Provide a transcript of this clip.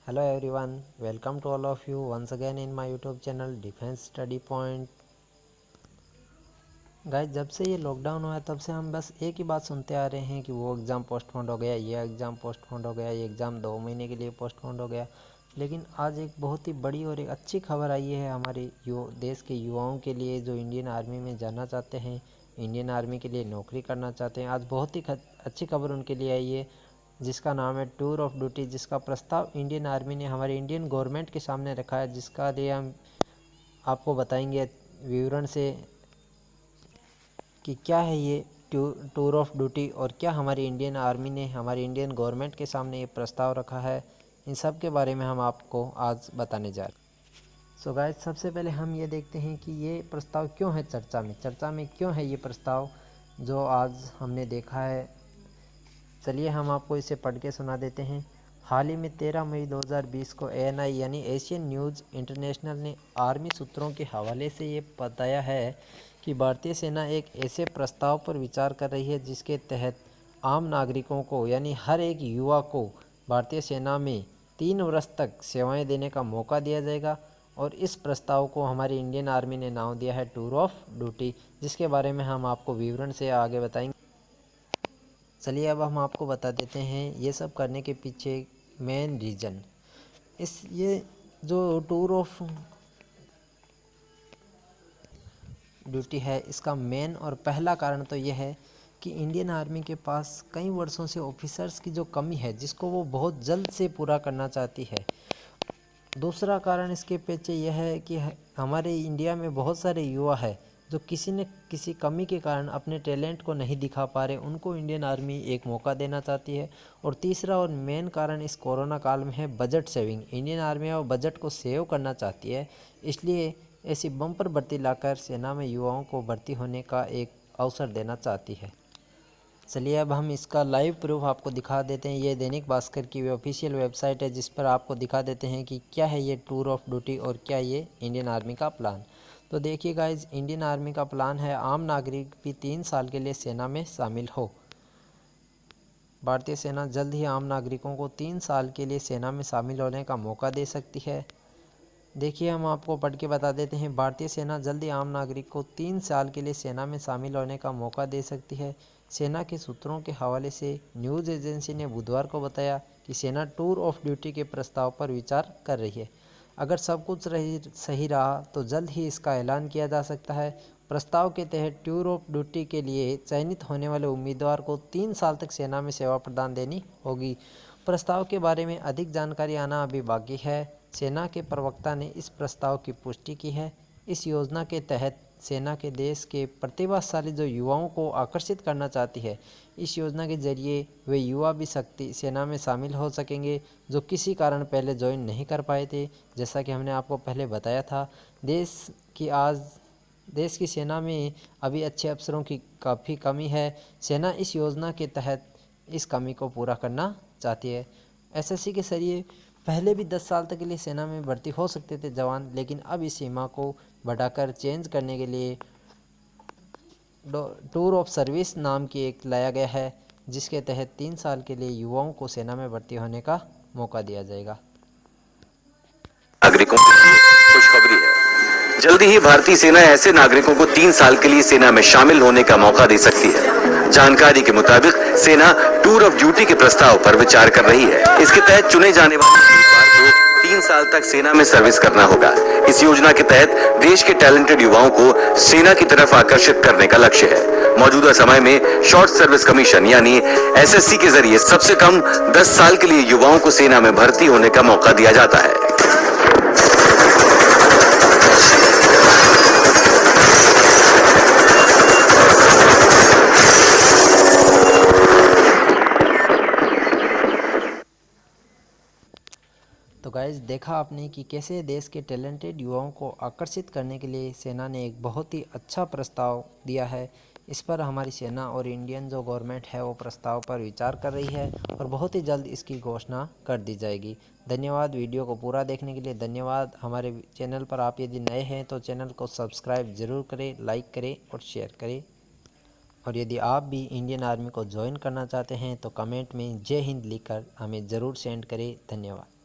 Hello everyone, welcome to all of you once again in my YouTube channel Defense Study Point। Guys, जब से ये lockdown हुआ है तब से हम बस एक ही बात सुनते आ रहे हैं कि वो एग्ज़ाम पोस्टपोन्ड हो गया, ये एग्ज़ाम पोस्टपोन्ड हो गया, ये एग्ज़ाम 2 महीने के लिए पोस्टपोन्ड हो गया। लेकिन आज एक बहुत ही बड़ी और एक अच्छी खबर आई है हमारे देश के युवाओं के लिए जो इंडियन आर्मी में जाना चाहते हैं, इंडियन आर्मी के लिए नौकरी करना चाहते हैं। आज बहुत ही अच्छी खबर उनके लिए आई है जिसका नाम है टूर ऑफ ड्यूटी, जिसका प्रस्ताव इंडियन आर्मी ने हमारे इंडियन गवर्नमेंट के सामने रखा है, जिसका लिए हम आपको बताएंगे विवरण से कि क्या है ये टूर ऑफ ड्यूटी और क्या हमारी इंडियन आर्मी ने हमारी इंडियन गवर्नमेंट के सामने ये प्रस्ताव रखा है। इन सब के बारे में हम आपको आज बताने जा रहे हैं। सो गाइस, सबसे पहले हम ये देखते हैं कि ये प्रस्ताव क्यों है चर्चा में क्यों है ये प्रस्ताव जो आज हमने देखा है। चलिए हम आपको इसे पढ़ के सुना देते हैं। हाल ही में 13 मई 2020 को ANI यानी एशियन न्यूज़ इंटरनेशनल ने आर्मी सूत्रों के हवाले से ये बताया है कि भारतीय सेना एक ऐसे प्रस्ताव पर विचार कर रही है जिसके तहत आम नागरिकों को यानी हर एक युवा को भारतीय सेना में 3 वर्ष तक सेवाएं देने का मौका दिया जाएगा। और इस प्रस्ताव को हमारी इंडियन आर्मी ने नाम दिया है टूर ऑफ ड्यूटी, जिसके बारे में हम आपको विवरण से आगे बताएंगे। चलिए अब हम आपको बता देते हैं ये सब करने के पीछे मेन रीज़न। ये जो टूर ऑफ ड्यूटी है, इसका मेन और पहला कारण तो ये है कि इंडियन आर्मी के पास कई वर्षों से ऑफिसर्स की जो कमी है जिसको वो बहुत जल्द से पूरा करना चाहती है। दूसरा कारण इसके पीछे यह है कि हमारे इंडिया में बहुत सारे युवा है जो किसी न किसी कमी के कारण अपने टैलेंट को नहीं दिखा पा रहे, उनको इंडियन आर्मी एक मौका देना चाहती है। और तीसरा और मेन कारण इस कोरोना काल में है बजट सेविंग। इंडियन आर्मी और बजट को सेव करना चाहती है, इसलिए ऐसी बम्पर भर्ती लाकर सेना में युवाओं को भर्ती होने का एक अवसर देना चाहती है। चलिए अब हम इसका लाइव प्रूफ आपको दिखा देते हैं। ये दैनिक भास्कर की ऑफिशियल वेबसाइट है जिस पर आपको दिखा देते हैं कि क्या है ये टूर ऑफ ड्यूटी और क्या ये इंडियन आर्मी का प्लान। तो देखिए गाइज, इंडियन आर्मी का प्लान है आम नागरिक भी 3 साल के लिए सेना में शामिल हो। भारतीय सेना जल्द ही आम नागरिकों को 3 साल के लिए सेना में शामिल होने का मौका दे सकती है। देखिए हम आपको पढ़ के बता देते हैं। भारतीय सेना जल्दी आम नागरिक को 3 साल के लिए सेना में शामिल होने का मौका दे सकती है। सेना के सूत्रों के हवाले से न्यूज़ एजेंसी ने बुधवार को बताया कि सेना टूर ऑफ ड्यूटी के प्रस्ताव पर विचार कर रही है। अगर सब कुछ सही रहा तो जल्द ही इसका ऐलान किया जा सकता है। प्रस्ताव के तहत टूर ऑफ ड्यूटी के लिए चयनित होने वाले उम्मीदवार को 3 साल तक सेना में सेवा प्रदान देनी होगी। प्रस्ताव के बारे में अधिक जानकारी आना अभी बाकी है। सेना के प्रवक्ता ने इस प्रस्ताव की पुष्टि की है। इस योजना के तहत सेना के देश के प्रतिभाशाली जो युवाओं को आकर्षित करना चाहती है, इस योजना के जरिए वे युवा भी शक्ति सेना में शामिल हो सकेंगे जो किसी कारण पहले ज्वाइन नहीं कर पाए थे। जैसा कि हमने आपको पहले बताया था, देश की सेना में अभी अच्छे अफसरों की काफ़ी कमी है। सेना इस योजना के तहत इस कमी को पूरा करना चाहती है। SSC के जरिए पहले भी 10 साल तक के लिए सेना में भर्ती हो सकते थे जवान, लेकिन अब इस सीमा को बढ़ाकर चेंज करने के लिए टूर ऑफ सर्विस नाम की एक लाया गया है, जिसके तहत 3 साल के लिए युवाओं को सेना में भर्ती होने का मौका दिया जाएगा। नागरिकों की खुशखबरी है। जल्दी ही भारतीय सेना ऐसे नागरिकों को 3 साल के लिए सेना में शामिल होने का मौका दे सकती है। जानकारी के मुताबिक सेना टूर ऑफ ड्यूटी के प्रस्ताव पर विचार कर रही है। इसके तहत चुने जाने वाले उम्मीदवार को 3 साल तक सेना में सर्विस करना होगा। इस योजना के तहत देश के टैलेंटेड युवाओं को सेना की तरफ आकर्षित करने का लक्ष्य है। मौजूदा समय में शॉर्ट सर्विस कमीशन यानी SSC के जरिए सबसे कम 10 साल के लिए युवाओं को सेना में भर्ती होने का मौका दिया जाता है। तो गाइज़, देखा आपने कि कैसे देश के टैलेंटेड युवाओं को आकर्षित करने के लिए सेना ने एक बहुत ही अच्छा प्रस्ताव दिया है। इस पर हमारी सेना और इंडियन जो गवर्नमेंट है वो प्रस्ताव पर विचार कर रही है और बहुत ही जल्द इसकी घोषणा कर दी जाएगी। धन्यवाद वीडियो को पूरा देखने के लिए। धन्यवाद। हमारे चैनल पर आप यदि नए हैं तो चैनल को सब्सक्राइब ज़रूर करें, लाइक करें और शेयर करें। और यदि आप भी इंडियन आर्मी को ज्वाइन करना चाहते हैं तो कमेंट में जय हिंद लिखकर हमें ज़रूर सेंड करें। धन्यवाद।